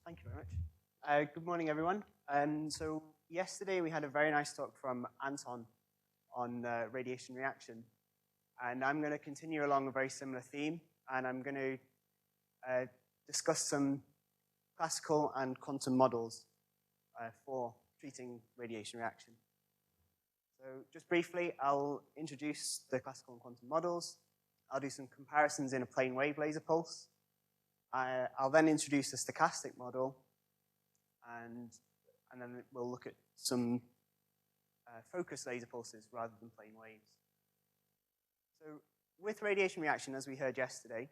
Thank you very much. Good morning, everyone. So yesterday we had a very nice talk from Anton on radiation reaction. And I'm going to continue along a very similar theme. And I'm going to discuss some classical and quantum models for treating radiation reaction. So just briefly, I'll introduce the classical and quantum models. I'll do some comparisons in a plane wave laser pulse. I'll then introduce the stochastic model, and then we'll look at some focused laser pulses rather than plane waves. So with radiation reaction, as we heard yesterday,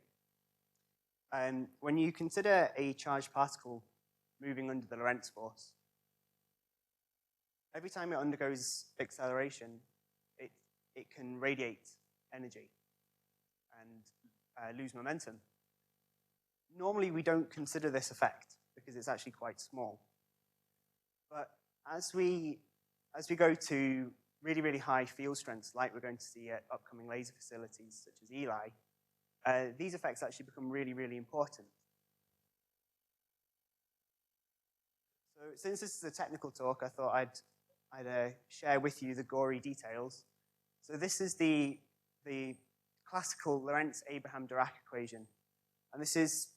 when you consider a charged particle moving under the Lorentz force, every time it undergoes acceleration, it can radiate energy and lose momentum. Normally, we don't consider this effect because it's actually quite small. But as we go to really, really high field strengths, like we're going to see at upcoming laser facilities such as ELI, these effects actually become really, really important. So since this is a technical talk, I thought I'd share with you the gory details. So this is the classical Lorentz-Abraham-Dirac equation. And this is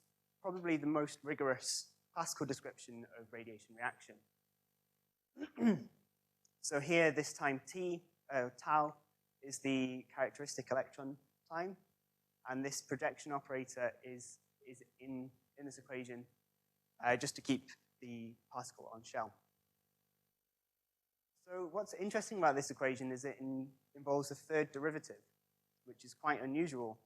probably the most rigorous classical description of radiation reaction. So here, this time tau, is the characteristic electron time. And this projection operator is in this equation just to keep the particle on shell. So what's interesting about this equation is it involves a third derivative, which is quite unusual.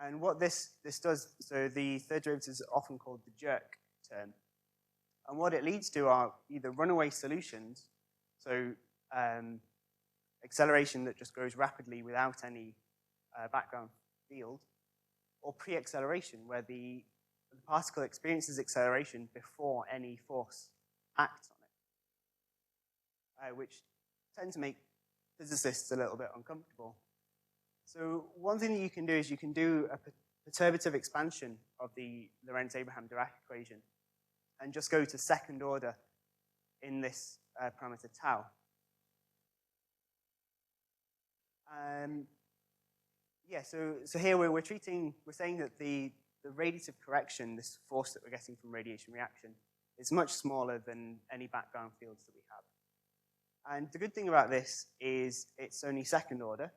And what this does, so the third derivative is often called the jerk term. And what it leads to are either runaway solutions, so acceleration that just goes rapidly without any background field, or pre-acceleration, where the particle experiences acceleration before any force acts on it, which tend to make physicists a little bit uncomfortable. So one thing that you can do is you can do a perturbative expansion of the Lorentz-Abraham-Dirac equation and just go to second order in this parameter tau. Yeah, so here we're saying that the radiative correction, this force that we're getting from radiation reaction, is much smaller than any background fields that we have. And the good thing about this is it's only second order.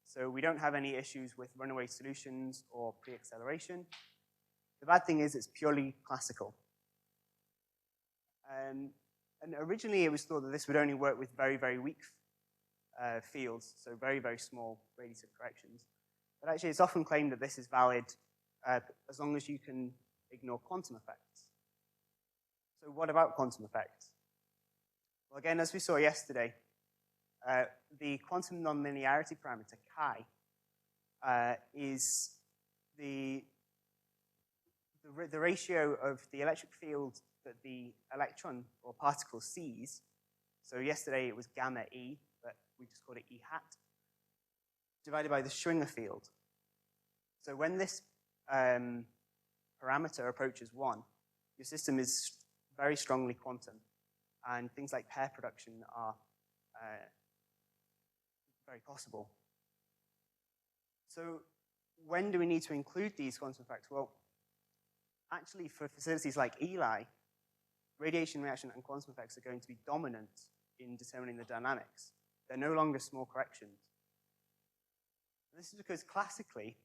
So we don't have any issues with runaway solutions or pre-acceleration. The bad thing is it's purely classical. And originally it was thought that this would only work with very, very weak fields, so very, very small radiative corrections. But actually it's often claimed that this is valid as long as you can ignore quantum effects. So what about quantum effects? Well, again, as we saw yesterday, the quantum nonlinearity parameter chi is the ratio of the electric field that the electron or particle sees. So yesterday it was gamma E, but we just called it E hat, divided by the Schwinger field. So when this parameter approaches 1, your system is very strongly quantum, and things like pair production are very possible. So when do we need to include these quantum effects? Well, actually for facilities like ELI, radiation reaction and quantum effects are going to be dominant in determining the dynamics. They're no longer small corrections. This is because classically,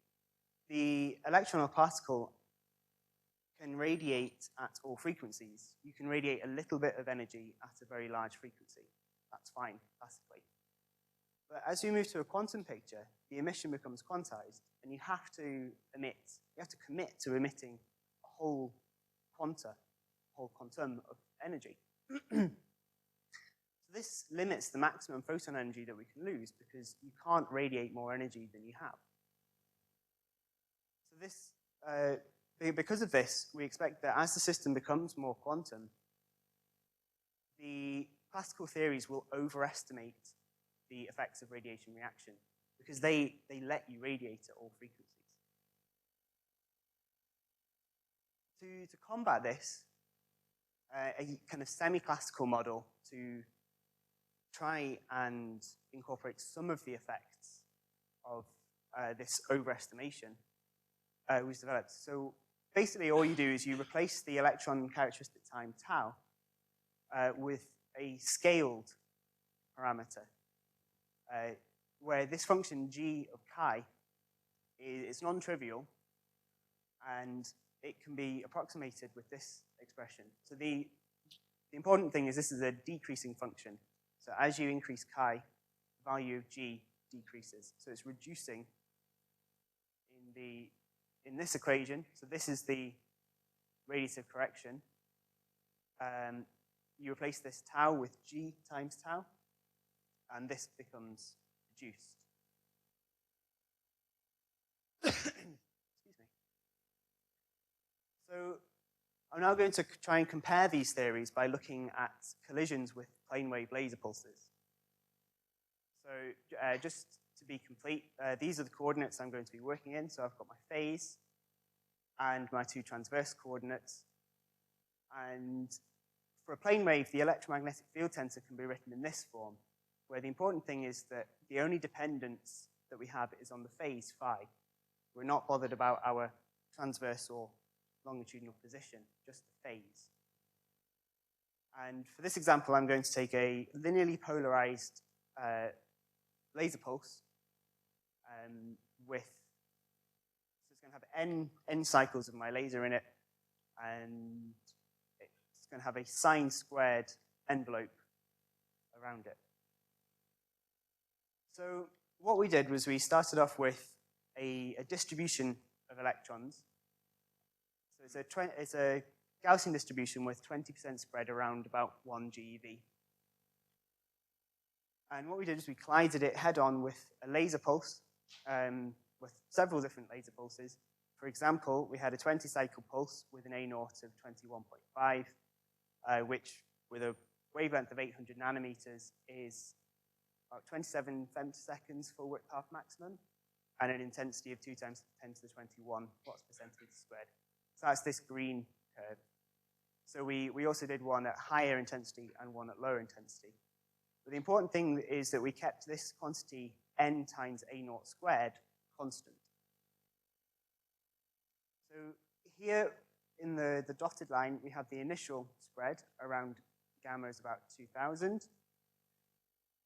the electron or particle can radiate at all frequencies. You can radiate a little bit of energy at a very large frequency. That's fine, classically. But as you move to a quantum picture, the emission becomes quantized, and you have to commit to emitting a whole quantum of energy. So this limits the maximum photon energy that we can lose because you can't radiate more energy than you have. So this, because of this, we expect that as the system becomes more quantum, the classical theories will overestimate the effects of radiation reaction because they let you radiate at all frequencies. To combat this, a kind of semi-classical model to try and incorporate some of the effects of this overestimation was developed. So basically all you do is you replace the electron characteristic time tau with a scaled parameter, where this function g of chi is non-trivial, and it can be approximated with this expression. So the important thing is this is a decreasing function. So as you increase chi, the value of g decreases. So it's reducing in this equation. So this is the radiative correction. You replace this tau with g times tau, and this becomes reduced. Excuse me. So I'm now going to try and compare these theories by looking at collisions with plane wave laser pulses. So just to be complete, these are the coordinates I'm going to be working in. So I've got my phase and my two transverse coordinates. And for a plane wave, the electromagnetic field tensor can be written in this form, where the important thing is that the only dependence that we have is on the phase phi. We're not bothered about our transverse or longitudinal position, just the phase. And for this example, I'm going to take a linearly polarized laser pulse with, so it's going to have n cycles of my laser in it, and it's going to have a sine squared envelope around it. So what we did was we started off with a distribution of electrons. So it's a Gaussian distribution with 20% spread around about 1 GeV. And what we did is we collided it head-on with a laser pulse, with several different laser pulses. For example, we had a 20-cycle pulse with an A0 of 21.5, which with a wavelength of 800 nanometers is about 27 femtoseconds full width half maximum, and an intensity of 2 times 10 to the 21 watts per centimeter squared. So that's this green curve. So we also did one at higher intensity and one at lower intensity. But the important thing is that we kept this quantity n times A0 squared constant. So here in the dotted line, we have the initial spread around gamma is about 2000.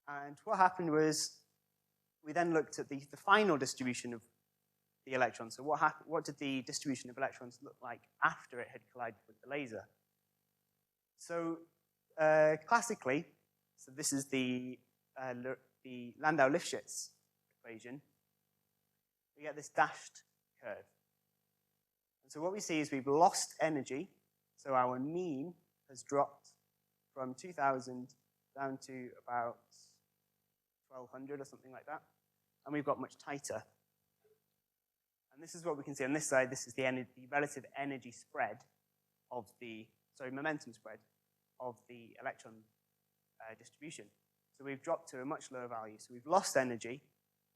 And what happened was we then looked at the final distribution of the electrons. So what did the distribution of electrons look like after it had collided with the laser? So classically, so this is the Landau-Lifshitz equation. We get this dashed curve. And so what we see is we've lost energy. So our mean has dropped from 2000 down to about 1200 or something like that. And we've got much tighter. And this is what we can see on this side. This is the relative energy spread of momentum spread of the electron distribution. So we've dropped to a much lower value. So we've lost energy,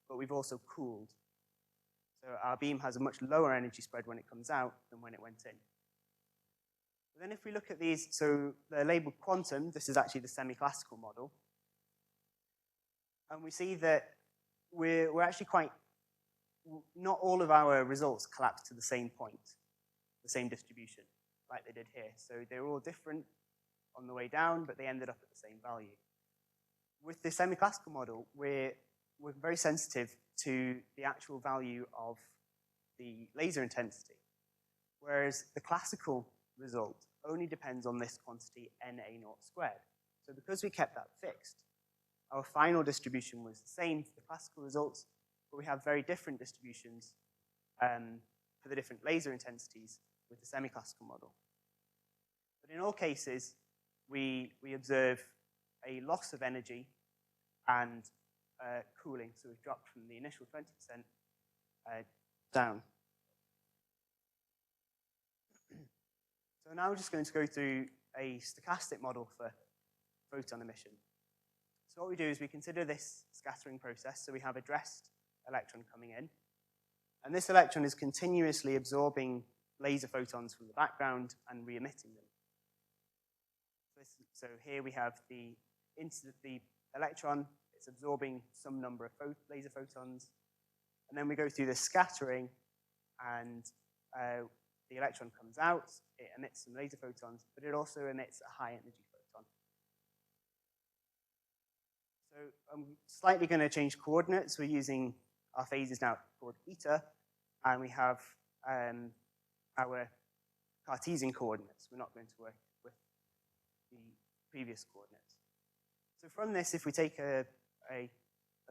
but we've also cooled. So our beam has a much lower energy spread when it comes out than when it went in. But then if we look at these, so they're labeled quantum. This is actually the semi-classical model. And we see that we're actually not all of our results collapse to the same point, the same distribution, like they did here. So they're all different on the way down, but they ended up at the same value. With the semi-classical model, we're very sensitive to the actual value of the laser intensity, whereas the classical result only depends on this quantity Na0 squared. So because we kept that fixed, our final distribution was the same for the classical results, but we have very different distributions for the different laser intensities with the semi-classical model. But in all cases, we observe a loss of energy and cooling. So we've dropped from the initial 20% down. So now we're just going to go through a stochastic model for photon emission. So what we do is we consider this scattering process. So we have a dressed electron coming in. And this electron is continuously absorbing laser photons from the background and re-emitting them. So here we have the electron, it's absorbing some number of laser photons, and then we go through the scattering, and the electron comes out, it emits some laser photons, but it also emits a high energy photon. So I'm slightly going to change coordinates. We're using our phases now called eta, and we have our Cartesian coordinates. We're not going to work with the previous coordinates. So from this, if we take a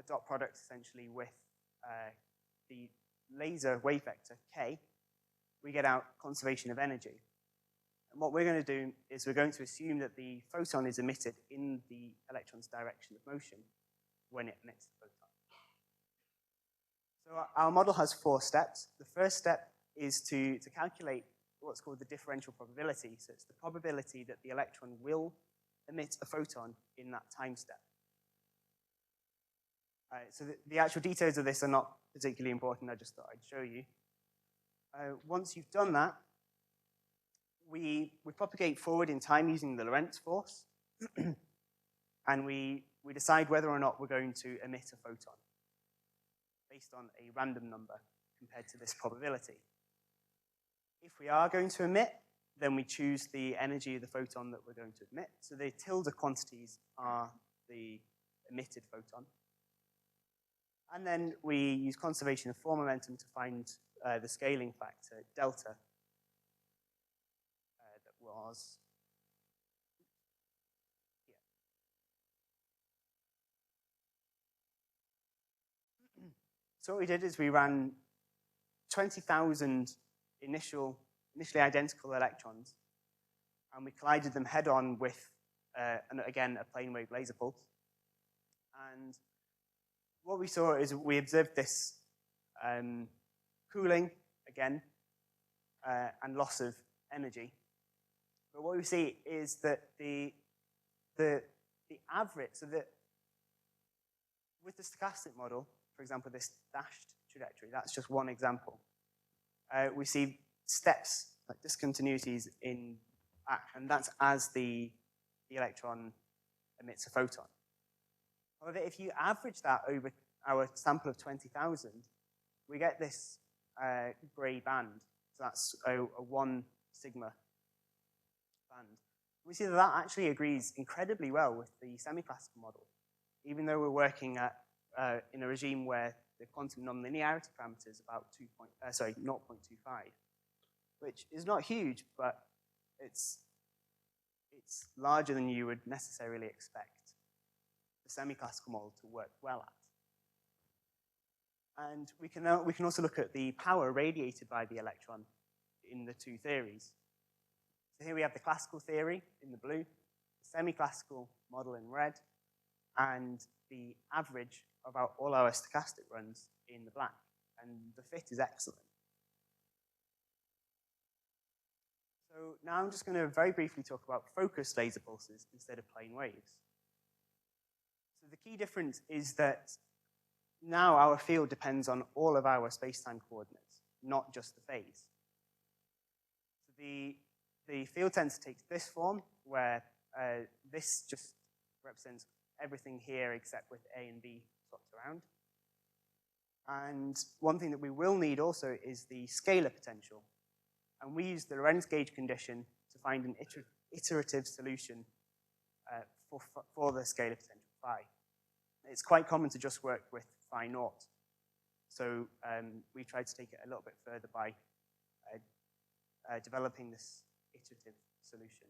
dot product essentially with the laser wave vector k, we get out conservation of energy. And what we're going to do is we're going to assume that the photon is emitted in the electron's direction of motion when it emits the photon. So our model has 4 steps. The first step is to calculate what's called the differential probability. So it's the probability that the electron will emit a photon in that time step. So the actual details of this are not particularly important. I just thought I'd show you. Once you've done that, we propagate forward in time using the Lorentz force, and we decide whether or not we're going to emit a photon based on a random number compared to this probability. If we are going to emit, then we choose the energy of the photon that we're going to emit. So the tilde quantities are the emitted photon. And then we use conservation of form momentum to find the scaling factor, delta, that was here. So what we did is we ran 20,000 initially identical electrons, and we collided them head-on with, again, a plane wave laser pulse. And what we saw is we observed this cooling, again, and loss of energy. But what we see is that the average, so that with the stochastic model, for example, this dashed trajectory, that's just one example. We see steps, like discontinuities and that's as the electron emits a photon. However, if you average that over our sample of 20,000, we get this gray band. So that's a 1 sigma band. We see that that actually agrees incredibly well with the semi-classical model, even though we're working at, in a regime where the quantum nonlinearity parameter is about 0.25, which is not huge, but it's larger than you would necessarily expect the semi-classical model to work well at. And we can also look at the power radiated by the electron in the 2 theories. So here we have the classical theory in the blue, the semi-classical model in red, and the average of all our stochastic runs in the black. And the fit is excellent. So now I'm just going to very briefly talk about focused laser pulses instead of plane waves. So the key difference is that now our field depends on all of our space-time coordinates, not just the phase. So the field tensor takes this form, where this just represents everything here except with A and B swapped around. And one thing that we will need also is the scalar potential. And we use the Lorentz gauge condition to find an iterative solution for the scalar potential phi. It's quite common to just work with phi naught. So we tried to take it a little bit further by developing this iterative solution.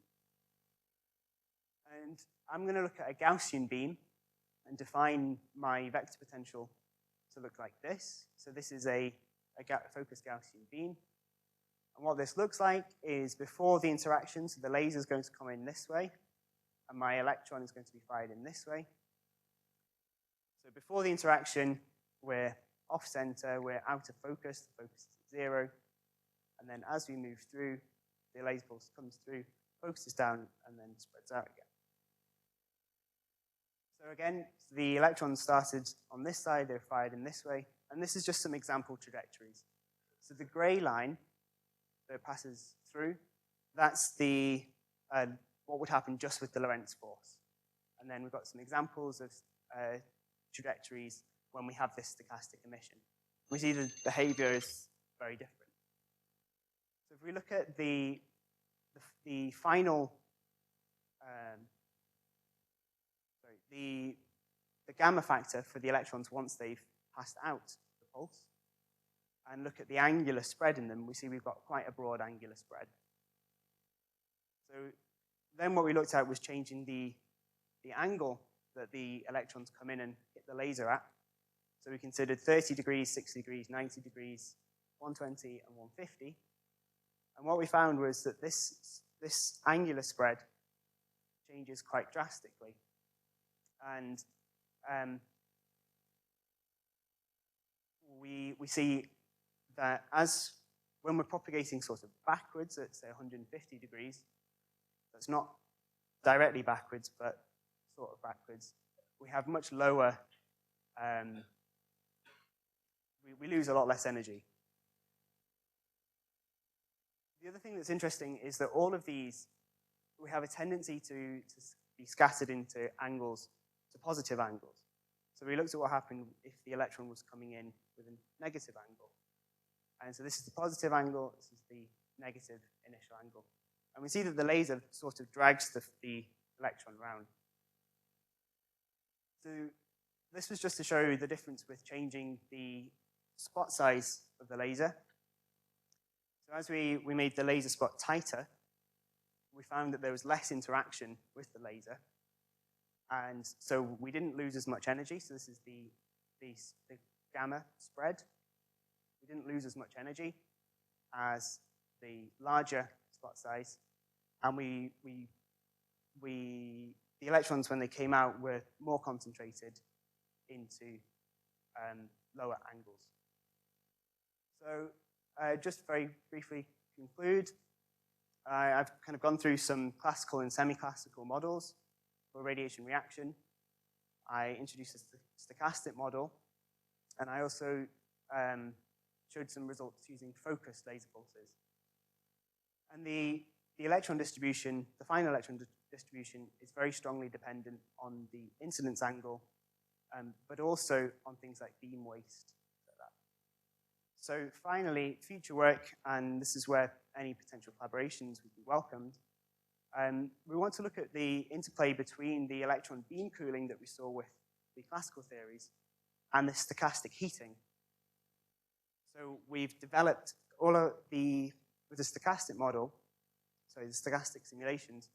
And I'm going to look at a Gaussian beam and define my vector potential to look like this. So this is a focused Gaussian beam. And what this looks like is before the interaction, so the laser is going to come in this way, and my electron is going to be fired in this way. So before the interaction, we're off-center, we're out of focus, the focus is at 0. And then as we move through, the laser pulse comes through, focuses down, and then spreads out again. So again, the electrons started on this side, they're fired in this way, and this is just some example trajectories. So the gray line, that it passes through, that's the what would happen just with the Lorentz force. And then we've got some examples of trajectories when we have this stochastic emission. We see the behavior is very different. So if we look at the final, the gamma factor for the electrons once they've passed out the pulse, and look at the angular spread in them, we see we've got quite a broad angular spread. So then what we looked at was changing the angle that the electrons come in and hit the laser at. So we considered 30 degrees, 60 degrees, 90 degrees, 120, and 150. And what we found was that this angular spread changes quite drastically. And we see that when we're propagating sort of backwards at, say, 150 degrees, that's not directly backwards, but sort of backwards, we have much lower, we lose a lot less energy. The other thing that's interesting is that all of these, we have a tendency to be scattered into angles, to positive angles. So we looked at what happened if the electron was coming in with a negative angle. And so this is the positive angle, this is the negative initial angle. And we see that the laser sort of drags the electron around. So this was just to show the difference with changing the spot size of the laser. So as we made the laser spot tighter, we found that there was less interaction with the laser. And so we didn't lose as much energy. So this is the gamma spread. We didn't lose as much energy as the larger spot size. And the electrons, when they came out, were more concentrated into lower angles. So just very briefly conclude, I've kind of gone through some classical and semi-classical models for radiation reaction. I introduced a stochastic model, and I also showed some results using focused laser pulses. And the electron distribution, the final electron distribution, is very strongly dependent on the incidence angle, but also on things like beam waste. So finally, future work, and this is where any potential collaborations would be welcomed. We want to look at the interplay between the electron beam cooling that we saw with the classical theories and the stochastic heating. So we've developed with the stochastic model, so the stochastic simulations,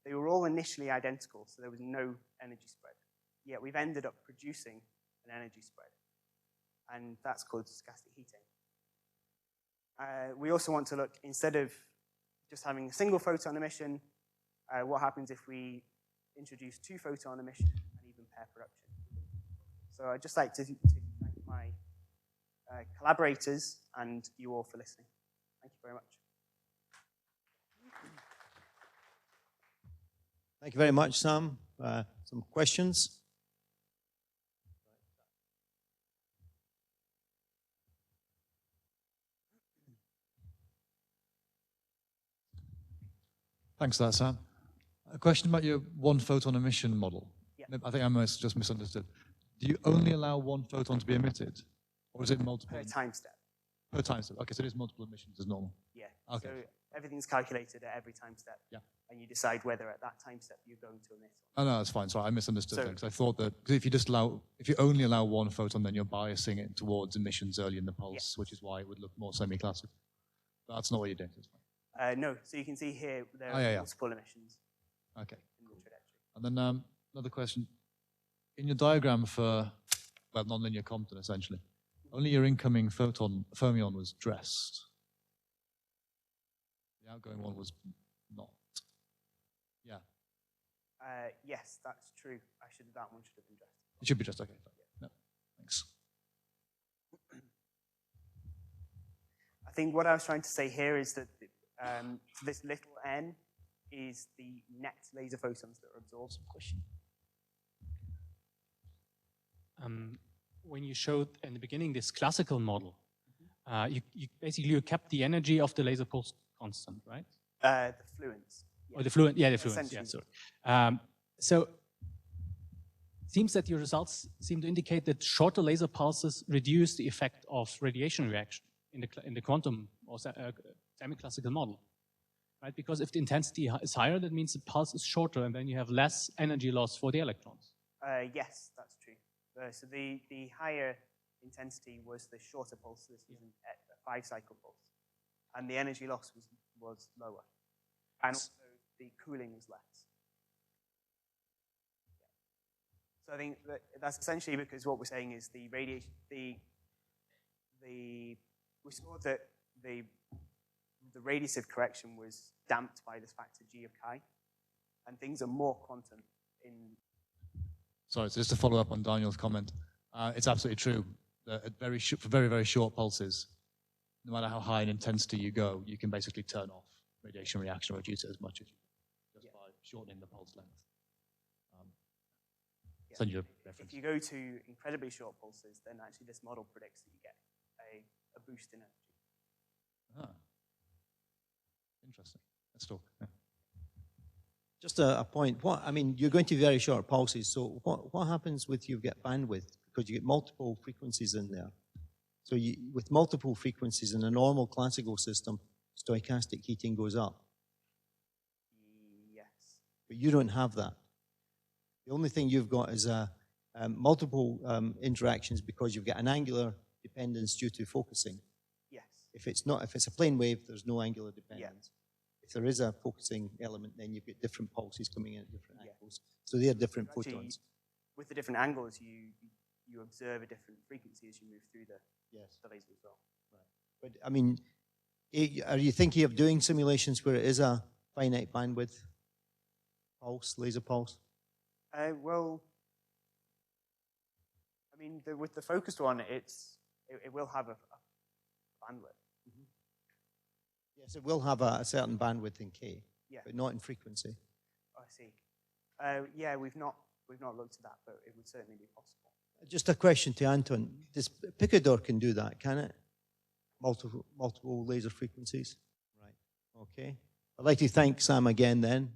they were all initially identical, so there was no energy spread. Yet we've ended up producing an energy spread, and that's called stochastic heating. We also want to look, instead of just having a single photon emission, what happens if we introduce 2 photon emission and even pair production. So I'd just like to thank my collaborators and you all for listening. Thank you very much. Thank you very much, Sam. Some questions? Thanks for that, Sam. A question about your 1 photon emission model. Yeah. I think I must just misunderstood. Do you only allow 1 photon to be emitted? Or is it multiple? Per time step. Per time step. Okay, so it is multiple emissions as normal. Yeah. Okay. So everything's calculated at every time step. Yeah. And you decide whether at that time step you're going to emit. Oh, no, that's fine. Sorry, I misunderstood So, because I thought that if you only allow 1 photon, then you're biasing it towards emissions early in the pulse, yes. which is why it would look more semi-classical. But that's not what you're doing. That's fine. No, so you can see here there are multiple emissions. Okay. In the trajectory. And then another question. In your diagram for, well, nonlinear Compton, essentially, only your incoming fermion was dressed. The outgoing one was not. Yeah. Yes, that's true. That one should have been dressed. It should be dressed, okay. No, thanks. I think what I was trying to say here is that this little n is the net laser photons that are absorbed. Question. When you showed in the beginning this classical model, you basically kept the energy of the laser pulse constant, right? The fluence. Or the fluent, yeah, the fluence, yeah, Essentially. sorry. So it seems that your results seem to indicate that shorter laser pulses reduce the effect of radiation reaction in the quantum or semi-classical model, right? Because if the intensity is higher, that means the pulse is shorter, and then you have less energy loss for the electrons. Yes, that's true. So the higher intensity was the shorter pulse. This was a 5-cycle pulse. And the energy loss was lower. And also the cooling was less. So I think that's essentially because what we're saying is the radiation, we saw that the radius of correction was damped by this factor G of chi, and things are more quantum in. Sorry, so just to follow up on Daniel's comment, it's absolutely true that for very, very short pulses, no matter how high in intensity you go, you can basically turn off radiation reaction or reduce it as much as you can just by shortening the pulse length. Send you a reference. If you go to incredibly short pulses, then actually this model predicts that you get a boost in energy. Ah, interesting. Let's talk. Yeah. Just a point. I mean, you're going to very short pulses. So what happens with you get bandwidth? Because you get multiple frequencies in there. So with multiple frequencies in a normal classical system, stochastic heating goes up. Yes. But you don't have that. The only thing you've got is multiple interactions because you've got an angular dependence due to focusing. Yes. If it's a plane wave, there's no angular dependence. Yeah. If there is a focusing element, then you've got different pulses coming in at different angles. So they are different Actually, photons. with the different angles, you observe a different frequency as you move through the laser as well. Right. But I mean, are you thinking of doing simulations where it is a finite bandwidth pulse, laser pulse? Well, I mean, with the focused one, it will have a bandwidth. Mm-hmm. Yes, it will have a certain bandwidth in K, but not in frequency. Oh, I see. Yeah, we've not looked at that, but it would certainly be possible. Just a question to Anton. This Picador can do that, can it? Multiple laser frequencies? Right. Okay. I'd like to thank Sam again then.